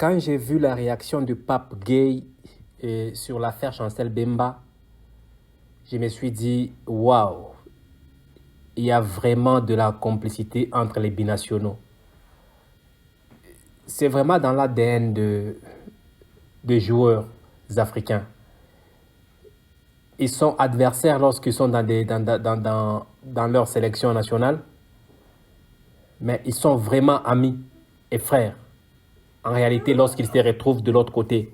Quand j'ai vu la réaction du pape Gueye sur l'affaire Chancel Mbemba, je me suis dit, waouh, il y a vraiment de la complicité entre les binationaux. C'est vraiment dans l'ADN des joueurs africains. Ils sont adversaires lorsqu'ils sont dans leur sélection nationale, mais ils sont vraiment amis et frères. En réalité, lorsqu'ils se retrouvent de l'autre côté.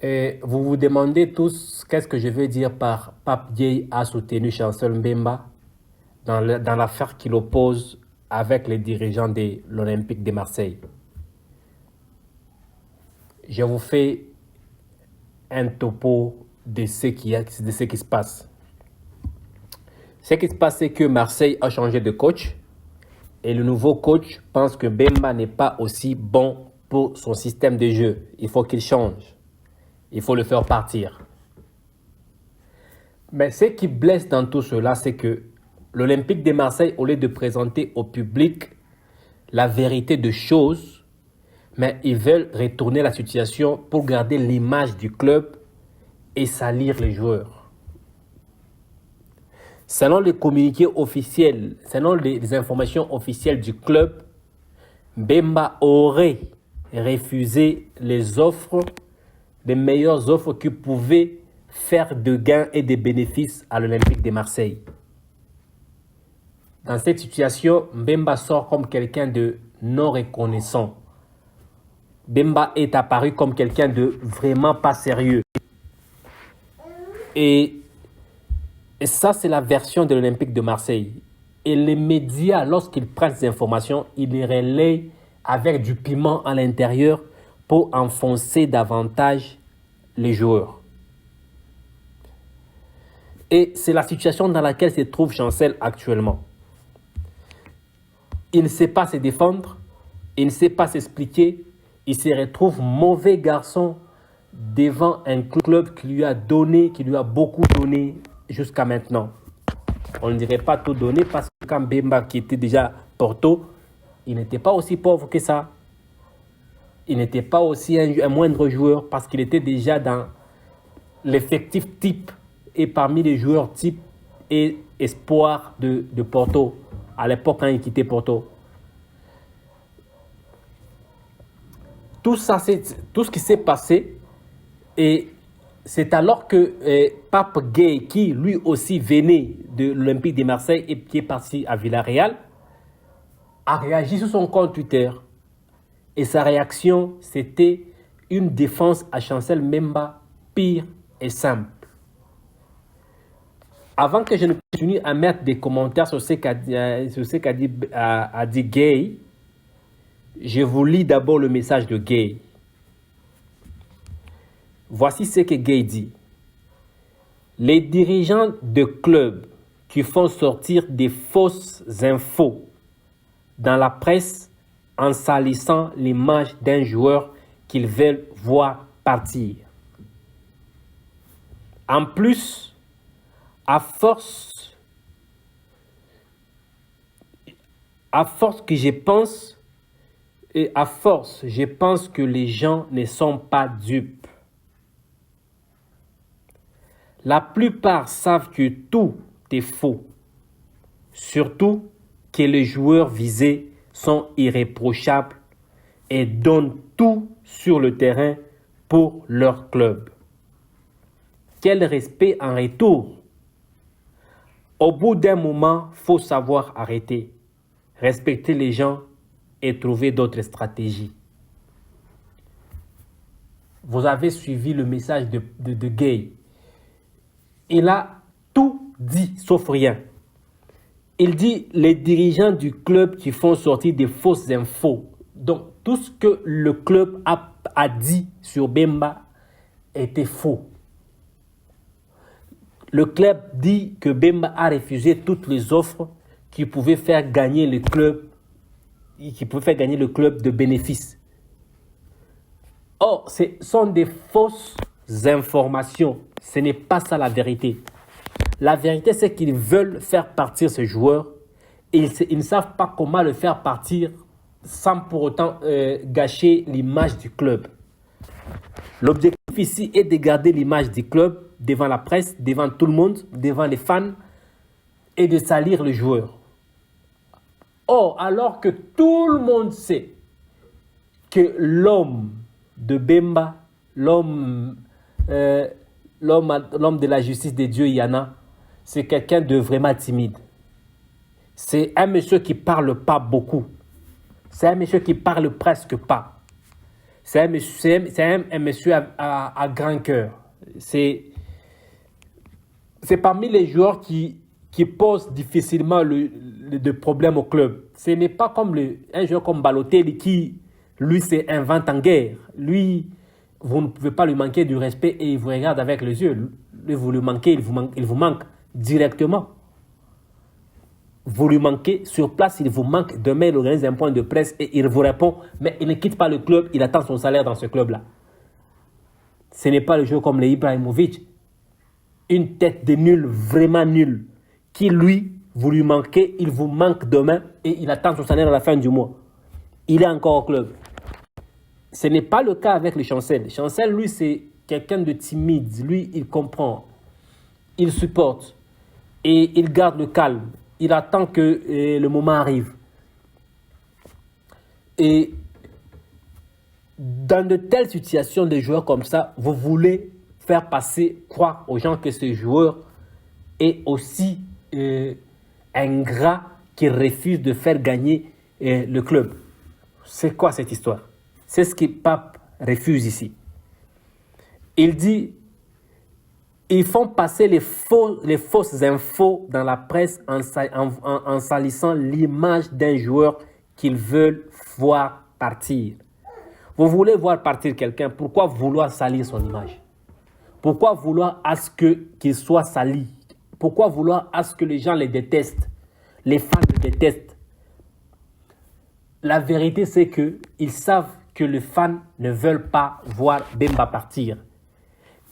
Et vous vous demandez tous qu'est-ce que je veux dire par Pape Gueye a soutenu Chancel Mbemba dans l'affaire qui l'oppose avec les dirigeants de l'Olympique de Marseille. Je vous fais un topo de ce qui se passe. Ce qui se passe, c'est que Marseille a changé de coach et le nouveau coach pense que Mbemba n'est pas aussi bon pour son système de jeu. Il faut qu'il change. Il faut le faire partir. Mais ce qui blesse dans tout cela, c'est que l'Olympique de Marseille, au lieu de présenter au public la vérité des choses, mais ils veulent retourner la situation pour garder l'image du club et salir les joueurs. Selon les communiqués officiels, selon les informations officielles du club, Mbemba aurait refusé les offres, les meilleures offres qui pouvaient faire de gains et de bénéfices à l'Olympique de Marseille. Dans cette situation, Mbemba sort comme quelqu'un de non reconnaissant. Mbemba est apparu comme quelqu'un de vraiment pas sérieux. Et ça, c'est la version de l'Olympique de Marseille. Et les médias, lorsqu'ils prennent ces informations, ils les relayent avec du piment à l'intérieur pour enfoncer davantage les joueurs. Et c'est la situation dans laquelle se trouve Chancel actuellement. Il ne sait pas se défendre, il ne sait pas s'expliquer, il se retrouve mauvais garçon devant un club qui lui a donné, qui lui a beaucoup donné jusqu'à maintenant. On ne dirait pas tout donné parce que quand Mbemba qui était déjà Porto, il n'était pas aussi pauvre que ça. Il n'était pas aussi un moindre joueur parce qu'il était déjà dans l'effectif type et parmi les joueurs type et espoir de Porto à l'époque quand il quittait Porto. Tout ça, c'est tout ce qui s'est passé et c'est alors que Pape Gueye, qui lui aussi venait de l'Olympique de Marseille et qui est parti à Villarreal, a réagi sur son compte Twitter. Et sa réaction, c'était une défense à Chancel Mbemba pire et simple. Avant que je ne continue à mettre des commentaires sur ce qu'a dit Gueye, je vous lis d'abord le message de Gueye. Voici ce que Gueye dit. Les dirigeants de clubs qui font sortir des fausses infos dans la presse en salissant l'image d'un joueur qu'ils veulent voir partir. En plus, à force que je pense que les gens ne sont pas dupes. La plupart savent que tout est faux, surtout que les joueurs visés sont irréprochables et donnent tout sur le terrain pour leur club. Quel respect en retour? Au bout d'un moment, il faut savoir arrêter, respecter les gens et trouver d'autres stratégies. Vous avez suivi le message de Gueye. Il a tout dit, sauf rien. Il dit les dirigeants du club qui font sortir des fausses infos. Donc, tout ce que le club a dit sur Mbemba était faux. Le club dit que Mbemba a refusé toutes les offres qui pouvaient faire gagner le club, de bénéfices. Or, ce sont des fausses informations. Ce n'est pas ça la vérité. La vérité, c'est qu'ils veulent faire partir ce joueur et ils ne savent pas comment le faire partir sans pour autant gâcher l'image du club. L'objectif ici est de garder l'image du club devant la presse, devant tout le monde, devant les fans et de salir le joueur. Or, alors que tout le monde sait que l'homme de Bemba, l'homme de la justice de Dieu, Yana, c'est quelqu'un de vraiment timide. C'est un monsieur qui ne parle pas beaucoup. C'est un monsieur qui parle presque pas. C'est un monsieur à grand cœur. C'est parmi les joueurs qui posent difficilement de problèmes au club. Ce n'est pas comme un joueur comme Balotelli qui, lui, s'invente en guerre. Lui, vous ne pouvez pas lui manquer du respect et il vous regarde avec les yeux. Lui, vous lui manquez, il vous manque directement. Vous lui manquez sur place, il vous manque. Demain, il organise un point de presse et il vous répond, mais il ne quitte pas le club, il attend son salaire dans ce club-là. Ce n'est pas le jeu comme les Ibrahimovic. Une tête de nul, vraiment nul, qui lui, vous lui manquez, il vous manque demain et il attend son salaire à la fin du mois. Il est encore au club. Ce n'est pas le cas avec le Chancel. Chancel, lui, c'est quelqu'un de timide. Lui, il comprend, il supporte et il garde le calme. Il attend que le moment arrive. Et dans de telles situations, des joueurs comme ça, vous voulez faire passer croire aux gens que ce joueur est aussi ingrat qui refuse de faire gagner le club. C'est quoi cette histoire? C'est ce que Pape refuse ici. Il dit: ils font passer les fausses infos dans la presse en salissant l'image d'un joueur qu'ils veulent voir partir. Vous voulez voir partir quelqu'un, pourquoi vouloir salir son image? Pourquoi vouloir à ce qu'il soit sali? Pourquoi vouloir à ce que les gens les détestent? Les fans le détestent. La vérité, c'est qu'ils savent que les fans ne veulent pas voir Bemba partir.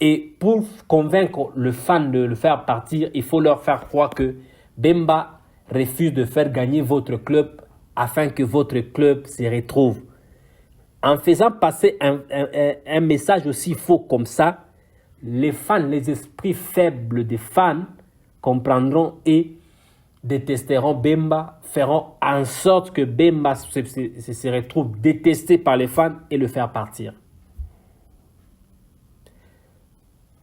Et pour convaincre le fan de le faire partir, il faut leur faire croire que Bemba refuse de faire gagner votre club afin que votre club se retrouve. En faisant passer un message aussi faux comme ça, les fans, les esprits faibles des fans comprendront et détesteront Bemba, feront en sorte que Bemba se retrouve détesté par les fans et le faire partir.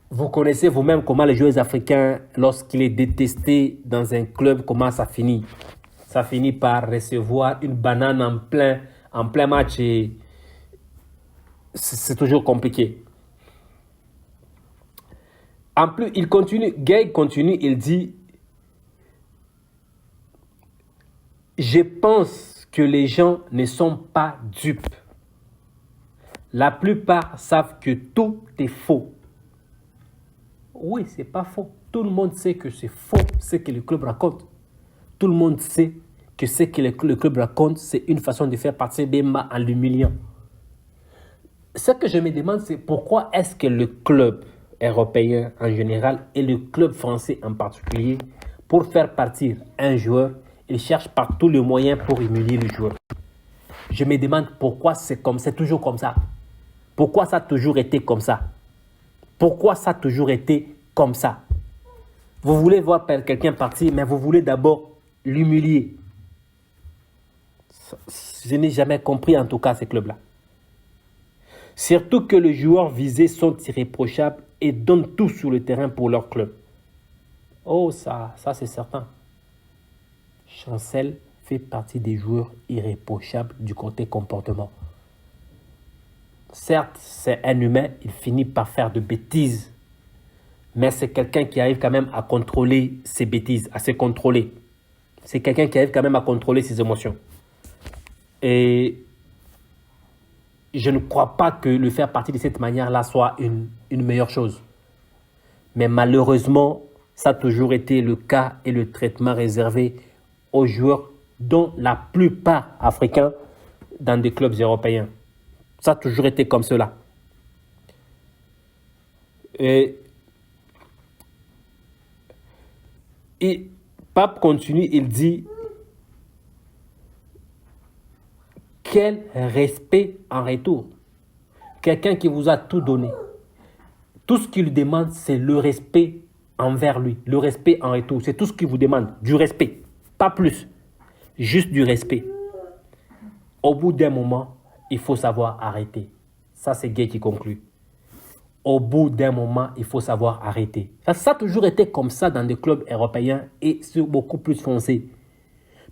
Vous connaissez vous-même comment les joueurs africains, lorsqu'il est détesté dans un club, comment ça finit. Ça finit par recevoir une banane en plein match et c'est toujours compliqué. En plus, Gay continue, il dit: je pense que les gens ne sont pas dupes. La plupart savent que tout est faux. Oui, c'est pas faux. Tout le monde sait que c'est faux ce que le club raconte. Tout le monde sait que ce que le club raconte, c'est une façon de faire passer Bemba en l'humiliant. Ce que je me demande, c'est pourquoi est-ce que le club européen en général et le club français en particulier, pour faire partir un joueur, ils cherchent par tous les moyens pour humilier le joueur. Je me demande pourquoi c'est toujours comme ça. Pourquoi ça a toujours été comme ça? Pourquoi ça a toujours été comme ça? Vous voulez voir quelqu'un partir, mais vous voulez d'abord l'humilier. Je n'ai jamais compris en tout cas ces clubs-là. Surtout que les joueurs visés sont irréprochables et donnent tout sur le terrain pour leur club. Oh, ça c'est certain. Chancel fait partie des joueurs irréprochables du côté comportement. Certes, c'est un humain, il finit par faire de bêtises. Mais c'est quelqu'un qui arrive quand même à contrôler ses bêtises, à se contrôler. C'est quelqu'un qui arrive quand même à contrôler ses émotions. Et je ne crois pas que le faire partir de cette manière-là soit une meilleure chose. Mais malheureusement, ça a toujours été le cas et le traitement réservé aux joueurs, dont la plupart africains dans des clubs européens. Ça a toujours été comme cela. Et Pape continue, il dit quel respect en retour? Quelqu'un qui vous a tout donné. Tout ce qu'il demande, c'est le respect envers lui. Le respect en retour. C'est tout ce qu'il vous demande. Du respect. Pas plus. Juste du respect. Au bout d'un moment, il faut savoir arrêter. Ça, c'est Gay qui conclut. Au bout d'un moment, il faut savoir arrêter. Ça a toujours été comme ça dans des clubs européens et c'est beaucoup plus foncé.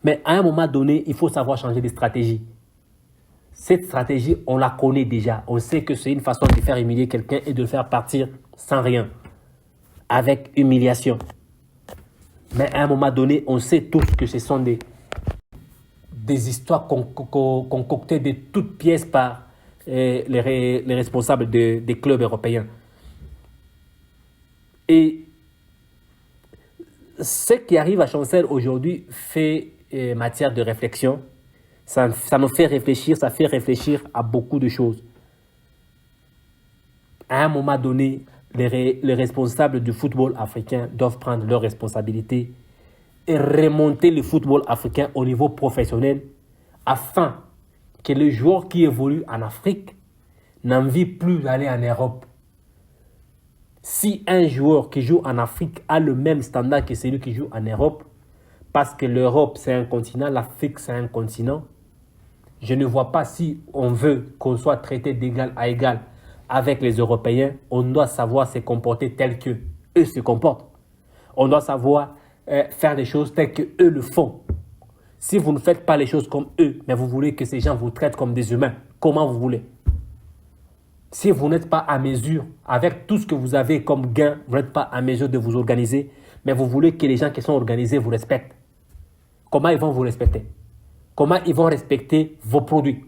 Mais à un moment donné, il faut savoir changer de stratégie. Cette stratégie, on la connaît déjà. On sait que c'est une façon de faire humilier quelqu'un et de le faire partir sans rien. Avec humiliation. Mais à un moment donné, on sait tous que ce sont des histoires concoctées de toutes pièces par les responsables des clubs européens. Et ce qui arrive à Chancel aujourd'hui fait matière de réflexion. Ça nous fait réfléchir, ça fait réfléchir à beaucoup de choses. À un moment donné, les responsables du football africain doivent prendre leurs responsabilités et remonter le football africain au niveau professionnel afin que les joueurs qui évoluent en Afrique n'envient plus d'aller en Europe. Si un joueur qui joue en Afrique a le même standard que celui qui joue en Europe, parce que l'Europe c'est un continent, l'Afrique c'est un continent, je ne vois pas si on veut qu'on soit traité d'égal à égal avec les Européens, on doit savoir se comporter tel qu'eux se comportent. On doit savoir faire les choses telles qu'eux le font. Si vous ne faites pas les choses comme eux, mais vous voulez que ces gens vous traitent comme des humains, comment vous voulez? Si vous n'êtes pas à mesure, avec tout ce que vous avez comme gain, vous n'êtes pas à mesure de vous organiser, mais vous voulez que les gens qui sont organisés vous respectent. Comment ils vont vous respecter? Comment ils vont respecter vos produits?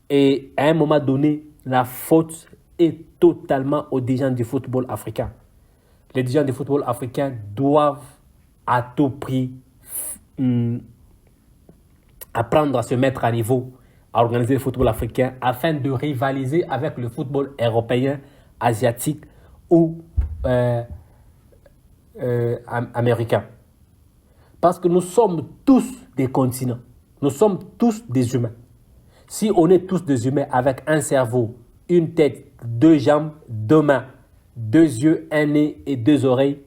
Et à un moment donné, la faute est totalement aux dirigeants du football africain. Les dirigeants du football africain doivent à tout prix apprendre à se mettre à niveau, à organiser le football africain afin de rivaliser avec le football européen, asiatique ou américain. Parce que nous sommes tous des continents. Nous sommes tous des humains. Si on est tous des humains avec un cerveau, une tête, deux jambes, deux mains, deux yeux, un nez et deux oreilles,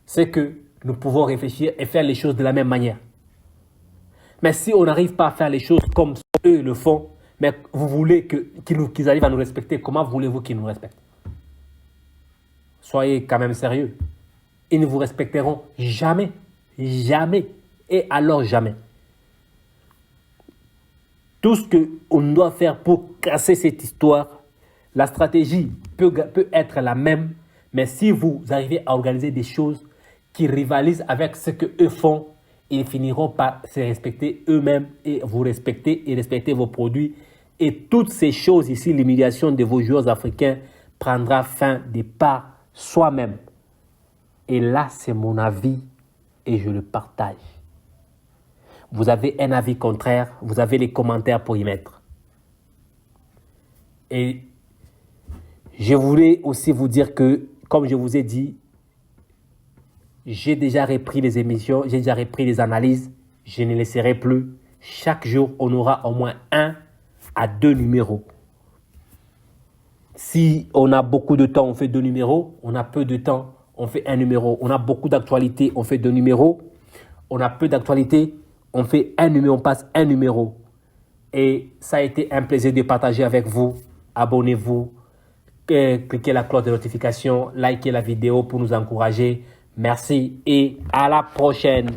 c'est que nous pouvons réfléchir et faire les choses de la même manière. Mais si on n'arrive pas à faire les choses comme eux le font, mais vous voulez qu'ils arrivent à nous respecter, comment voulez-vous qu'ils nous respectent? Soyez quand même sérieux. Ils ne vous respecteront jamais. Jamais. Et alors jamais. Tout ce qu'on doit faire pour casser cette histoire, la stratégie peut être la même, mais si vous arrivez à organiser des choses qui rivalisent avec ce qu'eux font, ils finiront par se respecter eux-mêmes et vous respecter et respecter vos produits. Et toutes ces choses ici, l'humiliation de vos joueurs africains prendra fin de par soi-même. Et là, c'est mon avis et je le partage. Vous avez un avis contraire, vous avez les commentaires pour y mettre. Et je voulais aussi vous dire que, comme je vous ai dit, j'ai déjà repris les émissions, j'ai déjà repris les analyses, je ne laisserai plus. Chaque jour, on aura au moins 1 à 2 numéros. Si on a beaucoup de temps, on fait 2 numéros. On a peu de temps, on fait 1 numéro. On a beaucoup d'actualités, on fait 2 numéros. On a peu d'actualités, on fait 1 numéro, on passe 1 numéro. Et ça a été un plaisir de partager avec vous. Abonnez-vous, cliquez la cloche de notification, likez la vidéo pour nous encourager. Merci et à la prochaine.